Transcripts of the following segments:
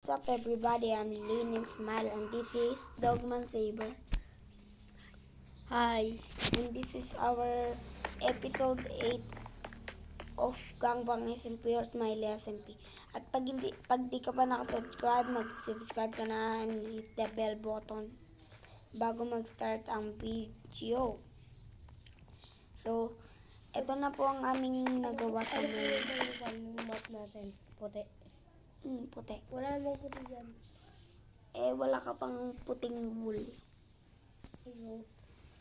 What's up everybody, I'm Leaning Smile and this is Dogman Saber. Hi, and this is our episode 8 of Gangbang SMP or Smiley SMP. At pag di ka pa nakasubscribe, mag-subscribe ka na and hit the bell button bago mag-start ang video. So, ito na po ang aming nagawa sa may map natin. Puti. puti. Wala namang puti dyan. Wala ka pang puting wool.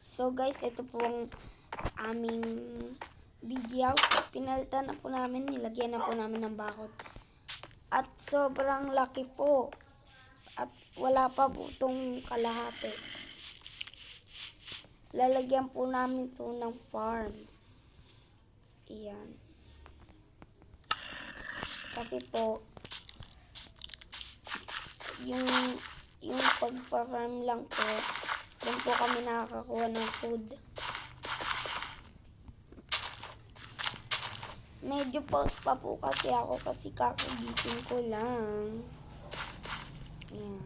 So guys, ito po ang aming video. Pinalitan na po namin, nilagyan na po namin ng bakod. At sobrang laki po. At wala pa po itong kalahati. Lalagyan po namin ito ng farm. Iyan. Kasi po, yung pag-farm lang po, doon po kami nakakakuha ng food. Medyo pause pa po kasi ako kasi kakagising ko lang. Ayan.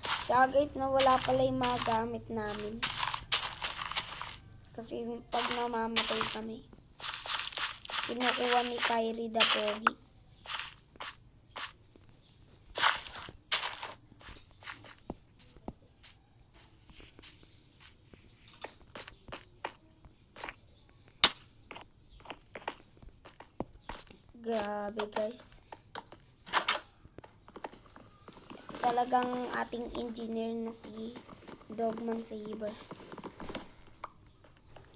Saka guys, nawala pala yung mga gamit namin. Kasi pag namamatay kami, kinukuha ni Kyrie the Pogi. Grabe guys. Ito talagang ating engineer na si Dogman Saber.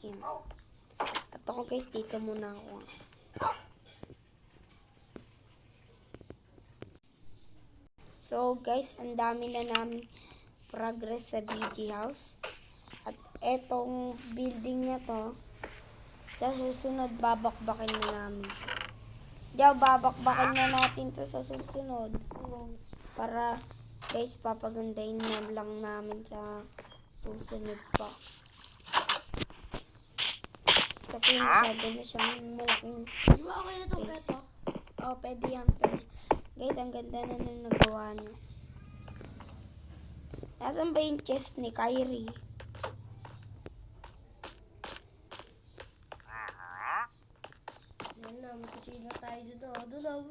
Yan. At ako guys, dito muna ako. So guys, ang dami na namin progress sa BG house. At etong building na to, sa susunod babakbakin na namin. Babakbakan na natin to sa susunod. Para guys, papagandahin na lang namin sa susunod pa. Kasi masyado na siyang malaking space. Oh, pwede yan. Pwede. Guys, ang ganda na nung nagawa niya. Nasaan ba yung chest ni Kyrie? Kusina tayo dito. Doon.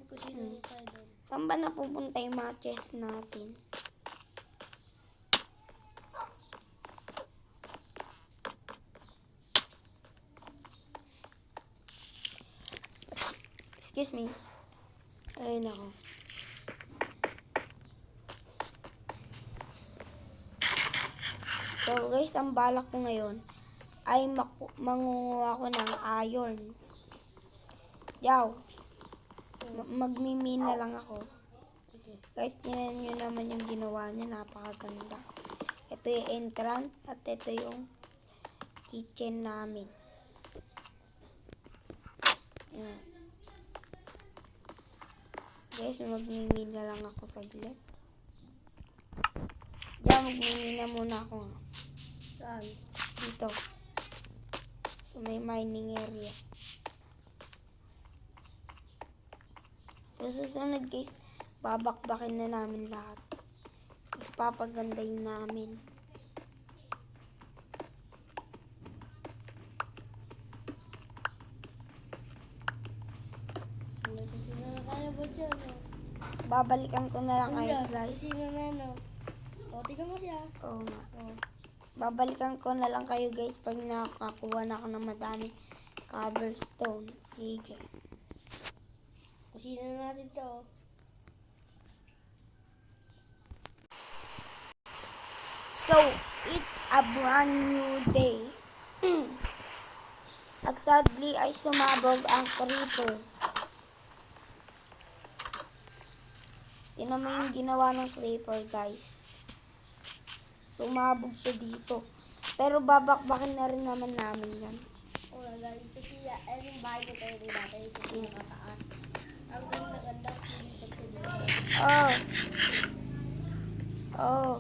Kusina tayo doon. Saan ba napupunta yung mga chest natin? Excuse me. Ayun ako. So guys, ang balak ko ngayon ay mangunguha ko ng iron. Magmimina lang ako. Sige. Guys, tingnan nyo naman yung ginawa niya. Napakaganda. Ito yung entrance at ito yung kitchen namin. Ayan. Guys, magmimina lang ako saglit. Magmimina muna ako. Saan? Dito. So, may mining area. So, susunod guys, babakbakin na namin lahat. Tapos papagandahin namin. May kusina na tayo ba dyan? Babalikan ko na lang kayo guys. Kusina na no. O, tingnan mo siya. Oo nga. O. Babalikan ko na lang kayo guys pag nakakuha na ako ng madami cobblestone. Sige. Kusina na natin to. So, it's a brand new day. At sadly ay sumabog ang creeper. Tingnan mo yung ginawa ng creeper guys. Sumabog siya dito. Pero babakbakin na rin naman namin yan. O, galing ko siya. Yung bahay ko tayo rin natin. Ito siya nakataas. Ang ganda-ganda. Oh.